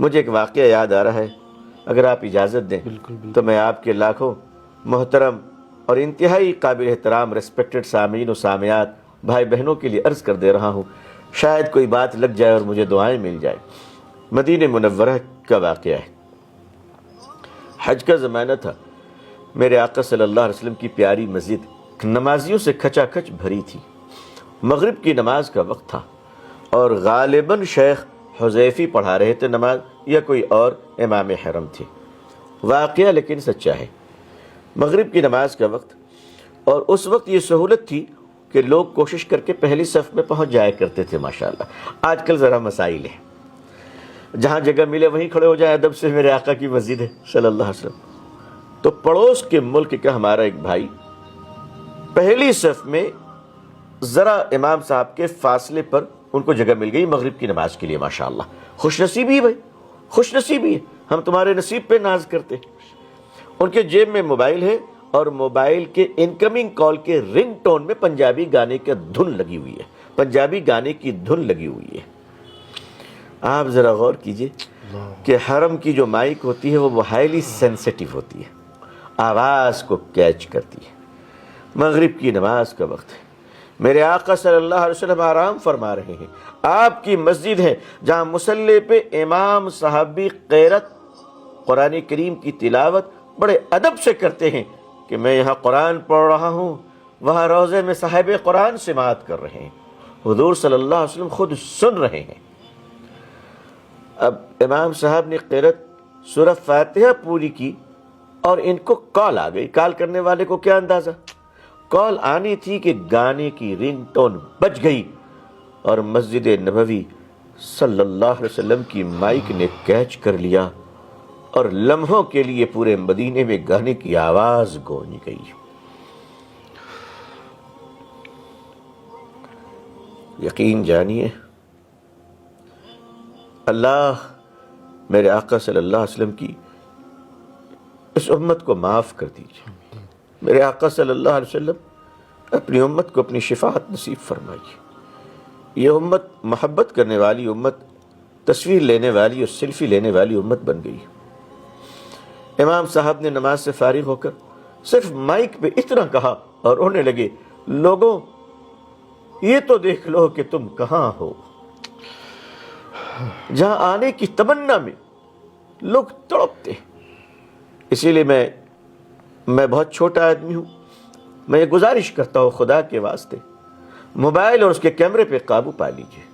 مجھے ایک واقعہ یاد آ رہا ہے، اگر آپ اجازت دیں تو میں آپ کے لاکھوں محترم اور انتہائی قابل احترام ریسپیکٹڈ سامعین و سامعات بھائی بہنوں کے لیے عرض کر دے رہا ہوں، شاید کوئی بات لگ جائے اور مجھے دعائیں مل جائے۔ مدینہ منورہ کا واقعہ ہے۔ حج کا زمانہ تھا، میرے آقا صلی اللہ علیہ وسلم کی پیاری مسجد نمازیوں سے کھچا کھچ بھری تھی۔ مغرب کی نماز کا وقت تھا اور غالباً شیخ حذیفی پڑھا رہے تھے نماز، یا کوئی اور امام حرم تھے۔ واقعہ لیکن سچا ہے۔ مغرب کی نماز کا وقت، اور اس وقت یہ سہولت تھی کہ لوگ کوشش کر کے پہلی صف میں پہنچ جایا کرتے تھے ماشاءاللہ۔ آج کل ذرا مسائل ہے، جہاں جگہ ملے وہیں کھڑے ہو جائیں، ادب سے میرے آقا کی مسجد ہے صلی اللہ علیہ وسلم۔ تو پڑوس کے ملک کا ہمارا ایک بھائی پہلی صف میں ذرا امام صاحب کے فاصلے پر ان کو جگہ مل گئی مغرب کی نماز کے لیے ماشاءاللہ۔ خوش نصیبی ہے بھائی، خوش نصیبی ہے، ہم تمہارے نصیب پہ ناز کرتے ہیں۔ ان کے جیب میں موبائل ہے اور موبائل کے انکمنگ کال کے رنگ ٹون میں پنجابی گانے کی دھن لگی ہوئی ہے، پنجابی گانے کی دھن لگی ہوئی ہے۔ آپ ذرا غور کیجئے کہ حرم کی جو مائک ہوتی ہے وہ ہائیلی سینسیٹیو ہوتی ہے، آواز کو کیچ کرتی ہے۔ مغرب کی نماز کا وقت ہے، میرے آقا صلی اللہ علیہ وسلم آرام فرما رہے ہیں، آپ کی مسجد ہے جہاں مصلی پہ امام صحابی قیرت قرآن کریم کی تلاوت بڑے ادب سے کرتے ہیں کہ میں یہاں قرآن پڑھ رہا ہوں، وہاں روضے میں صاحب قرآن سماعت کر رہے ہیں، حضور صلی اللہ علیہ وسلم خود سن رہے ہیں۔ اب امام صاحب نے قیرت سورہ فاتحہ پوری کی اور ان کو کال آ گئی۔ کال کرنے والے کو کیا اندازہ، کال آنی تھی کہ گانے کی رنگ ٹون بج گئی اور مسجد نبوی صلی اللہ علیہ وسلم کی مائک نے کیچ کر لیا اور لمحوں کے لیے پورے مدینے میں گانے کی آواز گونج گئی۔ یقین جانیے اللہ میرے آقا صلی اللہ علیہ وسلم کی اس امت کو معاف کر دیجئے۔ میرے آقا صلی اللہ علیہ وسلم اپنی امت کو اپنی شفاعت نصیب فرمائیے۔ یہ امت محبت کرنے والی امت، تصویر لینے والی اور سیلفی لینے والی امت بن گئی۔ امام صاحب نے نماز سے فارغ ہو کر صرف مائک پہ اتنا کہا اور رونے لگے، لوگوں یہ تو دیکھ لو کہ تم کہاں ہو۔ جہاں آنے کی تمنا میں لوگ تڑپتے۔ اسی لیے میں بہت چھوٹا آدمی ہوں، میں یہ گزارش کرتا ہوں خدا کے واسطے موبائل اور اس کے کیمرے پہ قابو پا لیجئے۔